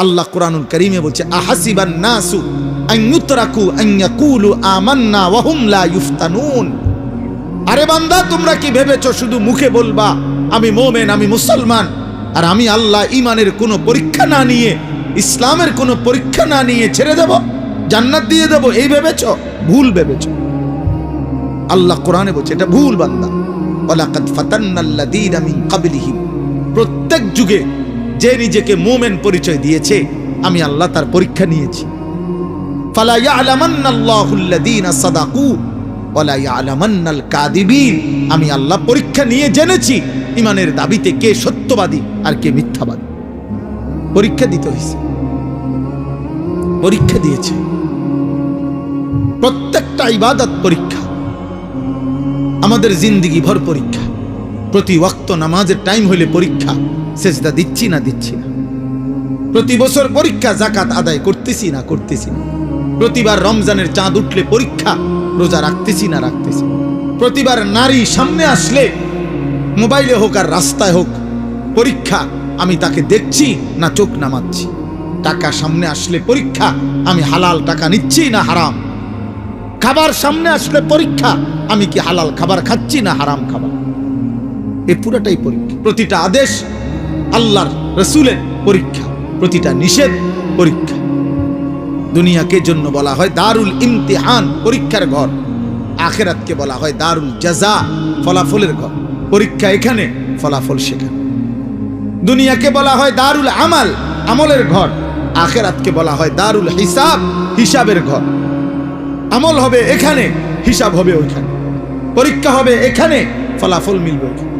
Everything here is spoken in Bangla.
আল্লাহ কোরআনুল কারীমে বলছে আহাসিবান নাসু আন ইউতরাকু আন ইয়াকুলু আমান্না ওয়া হুম লা ইফতানুন। আরে বান্দা, তোমরা কি ভেবেছো শুধু মুখে বলবা আমি মুমিন, আমি মুসলমান, আর আমি আল্লাহ ঈমানের কোনো পরীক্ষা না নিয়ে, ইসলামের কোনো পরীক্ষা না নিয়ে ছেড়ে দেব, জান্নাত দিয়ে দেব? এই ভেবেছো? ভুল ভেবেছো। আল্লাহ কোরআনে বলছে এটা ভুল বান্দা। ওয়ালাকাদ ফাতান্নাল্লাযীনা মিন ক্বাবলিহিম, প্রত্যেক যুগে যে নিজেকে মুমিন পরিচয় দিয়েছে আমি আল্লাহ তার পরীক্ষা নিয়েছি। ফালা ইয়ালামান্নাল্লাহুল্লাযীনা সাদাকু ওয়ালা ইয়ালামান্নাল কাযিবিন, আমি আল্লাহ পরীক্ষা নিয়ে জেনেছি ঈমানের দাবিতে কে সত্যবাদী আর কে মিথ্যাবাদী। পরীক্ষা দিতে হয়েছে, পরীক্ষা দিয়েছে। প্রত্যেকটা ইবাদত পরীক্ষা, আমাদের জিন্দেগি ভর পরীক্ষা। প্রতি ওয়াক্ত নামাজের টাইম হইলে পরীক্ষা, সেজদা দিচ্ছি না দিচ্ছি না। প্রতি বছর পরীক্ষা, যাকাত আদায় করতেছি না করতেছি না। প্রতিবার রমজানের চাঁদ উঠলে পরীক্ষা, রোজা রাখতেছি না রাখতেছি। প্রতিবার নারী সামনে আসলে, মোবাইলে হোক আর রাস্তায় হোক, পরীক্ষা, আমি তাকে দেখছি না চোখ নামাচ্ছি। টাকা সামনে আসলে পরীক্ষা, আমি হালাল টাকা নিচ্ছি না হারাম। খাবার সামনে আসলে পরীক্ষা, আমি কি হালাল খাবার খাচ্ছি না হারাম খাবার। এই পুরাটাই পরীক্ষা। প্রতিটা আদেশ আল্লাহর রাসূলের পরীক্ষা, প্রতিটা নিষেধ পরীক্ষা। দুনিয়াকে জন্য বলা হয় দারুল ইমতিহান, পরীক্ষার ঘর। আখিরাতকে বলা হয় দারুল জাযা, ফলাফলের ঘর। পরীক্ষা এখানে, ফলাফল সেখানে। দুনিয়াকে বলা হয় দারুল আমাল, আমলের ঘর। আখিরাতকে বলা হয় দারুল হিসাব, হিসাবের ঘর। আমল হবে এখানে, হিসাব হবে ওইখানে। পরীক্ষা হবে এখানে, ফলাফল মিলবে ওইখানে।